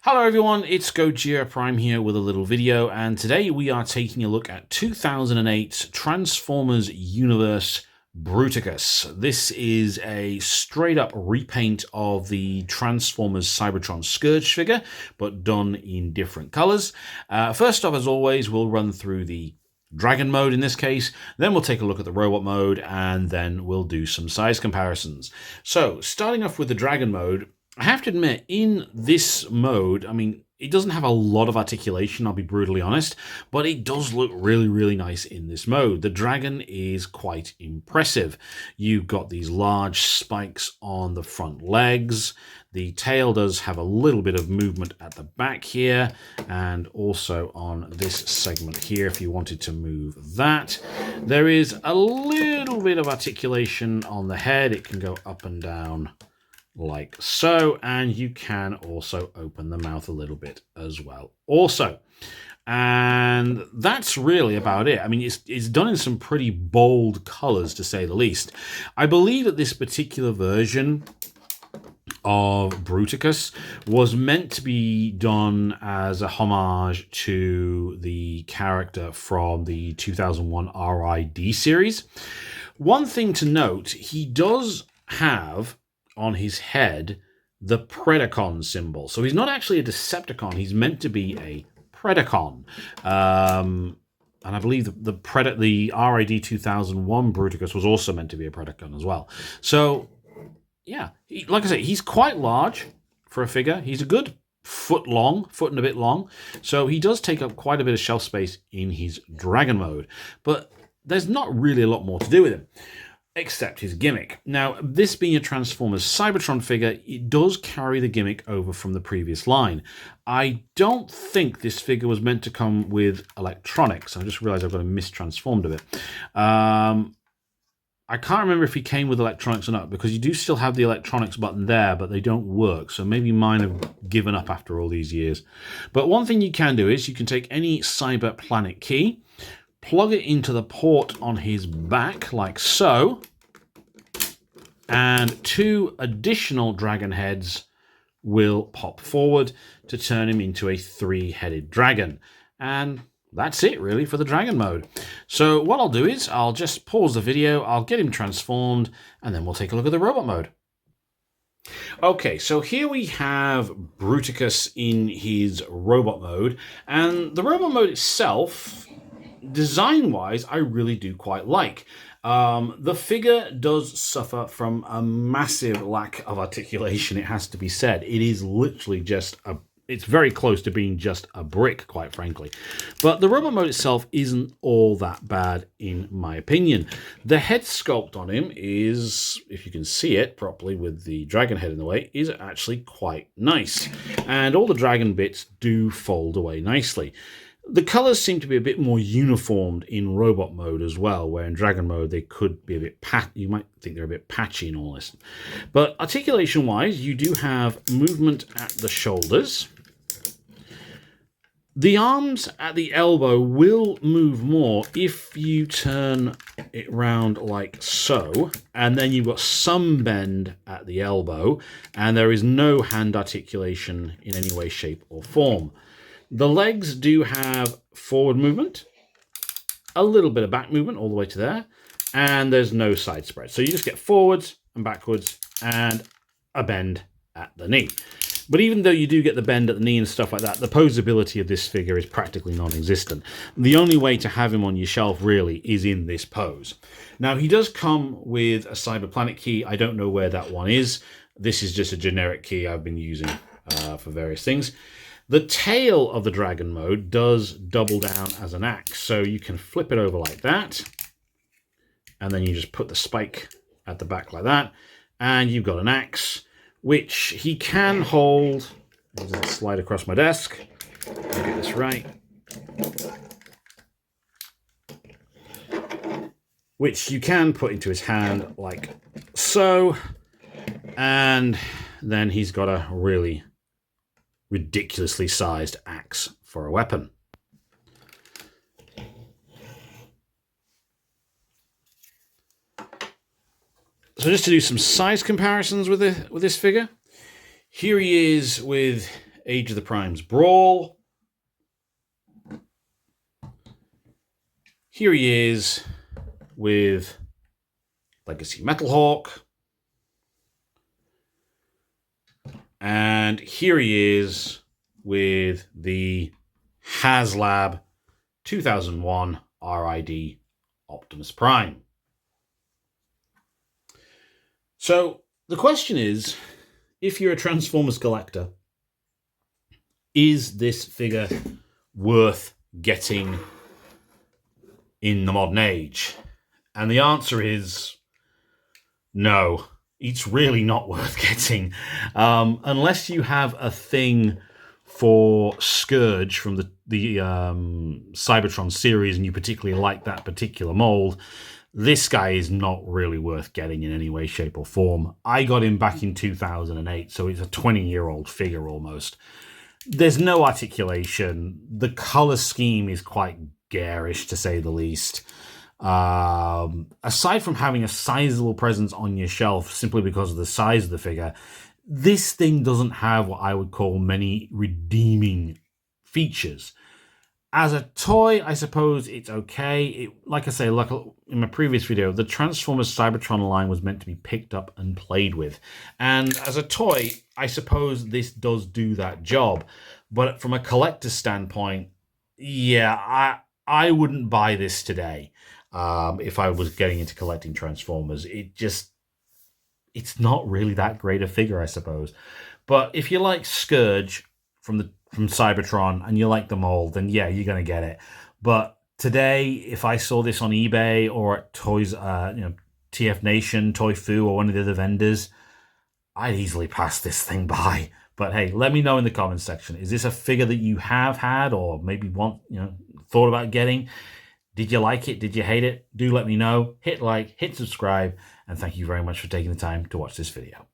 Hello everyone, it's Gojira Prime here with a little video, and today we are taking a look at 2008 Transformers Universe Bruticus. This is a straight up repaint of the Transformers Cybertron Scourge figure, but done in different colors. First off, as always, we'll run through the Dragon mode in this case, then we'll take a look at the robot mode, and then we'll do some size comparisons. So, starting off with the Dragon mode, I have to admit, in this mode, I mean, it doesn't have a lot of articulation, I'll be brutally honest, but it does look really, really nice in this mode. The dragon is quite impressive. You've got these large spikes on the front legs. The tail does have a little bit of movement at the back here, and also on this segment here, if you wanted to move that. There is a little bit of articulation on the head. It can go up and down like so, and you can also open the mouth a little bit as well also. And that's really about it. I mean, it's done in some pretty bold colors, to say the least. I believe that this particular version of Bruticus was meant to be done as a homage to the character from the 2001 RID series. One thing to note, he does have on his head the Predacon symbol. So he's not actually a Decepticon, he's meant to be a Predacon. And I believe the RID 2001 Bruticus was also meant to be a Predacon as well. So, yeah, like I say, he's quite large for a figure. He's a good foot and a bit long. So he does take up quite a bit of shelf space in his Dragon mode. But there's not really a lot more to do with him, except his gimmick. Now, this being a Transformers Cybertron figure, it does carry the gimmick over from the previous line. I don't think this figure was meant to come with electronics. I just realized I've got him mistransformed a bit. I can't remember if he came with electronics or not, because you do still have the electronics button there, but they don't work. So maybe mine have given up after all these years. But one thing you can do is you can take any Cyber Planet key, plug it into the port on his back, like so, and two additional dragon heads will pop forward to turn him into a three-headed dragon. And that's it, really, for the Dragon mode. So what I'll do is I'll just pause the video, I'll get him transformed, and then we'll take a look at the Robot mode. Okay, so here we have Bruticus in his Robot mode, and the Robot mode itself, design-wise, I really do quite like. The figure does suffer from a massive lack of articulation, it has to be said. It is literally just it's very close to being just a brick, quite frankly. But the robot mode itself isn't all that bad, in my opinion. The head sculpt on him is, if you can see it properly with the dragon head in the way, is actually quite nice. And all the dragon bits do fold away nicely. The colors seem to be a bit more uniformed in robot mode as well, where in dragon mode they could be a bit you might think they're a bit patchy and all this. But articulation wise, you do have movement at the shoulders. The arms at the elbow will move more if you turn it round like so, and then you've got some bend at the elbow, and there is no hand articulation in any way, shape or form. The legs do have forward movement, a little bit of back movement all the way to there, and there's no side spread. So you just get forwards and backwards and a bend at the knee. But even though you do get the bend at the knee and stuff like that, the posability of this figure is practically non-existent. The only way to have him on your shelf really is in this pose. Now, he does come with a Cyber Planet key. I don't know where that one is. This is just a generic key I've been using for various things. The tail of the Dragon mode does double down as an axe, so you can flip it over like that, and then you just put the spike at the back like that, and you've got an axe, which he can hold. I'll just slide across my desk. I'll get this right. Which you can put into his hand like so, and then he's got a really ridiculously sized axe for a weapon. So just to do some size comparisons with this figure, here he is with Age of the Primes Brawl. Here he is with Legacy Metalhawk. And here he is with the HasLab 2001 RID Optimus Prime. So the question is, if you're a Transformers collector, is this figure worth getting in the modern age? And the answer is no. It's really not worth getting. Unless you have a thing for Scourge from the Cybertron series and you particularly like that particular mold, this guy is not really worth getting in any way, shape, or form. I got him back in 2008, so it's a 20-year-old figure almost. There's no articulation. The color scheme is quite garish, to say the least. Aside from having a sizable presence on your shelf simply because of the size of the figure, this thing doesn't have what I would call many redeeming features. As a toy, I suppose it's okay. Like I say, like in my previous video, the Transformers Cybertron line was meant to be picked up and played with. And as a toy, I suppose this does do that job. But from a collector's standpoint, yeah, I wouldn't buy this today if I was getting into collecting Transformers. It's not really that great a figure, I suppose. But if you like Scourge from Cybertron and you like the mold, then yeah, you're going to get it. But today, if I saw this on eBay or at Toys, TF Nation, Toy Fu, or one of the other vendors, I'd easily pass this thing by. But hey, let me know in the comments section. Is this a figure that you have had or maybe thought about getting? Did you like it? Did you hate it? Do let me know. Hit like, hit subscribe, and thank you very much for taking the time to watch this video.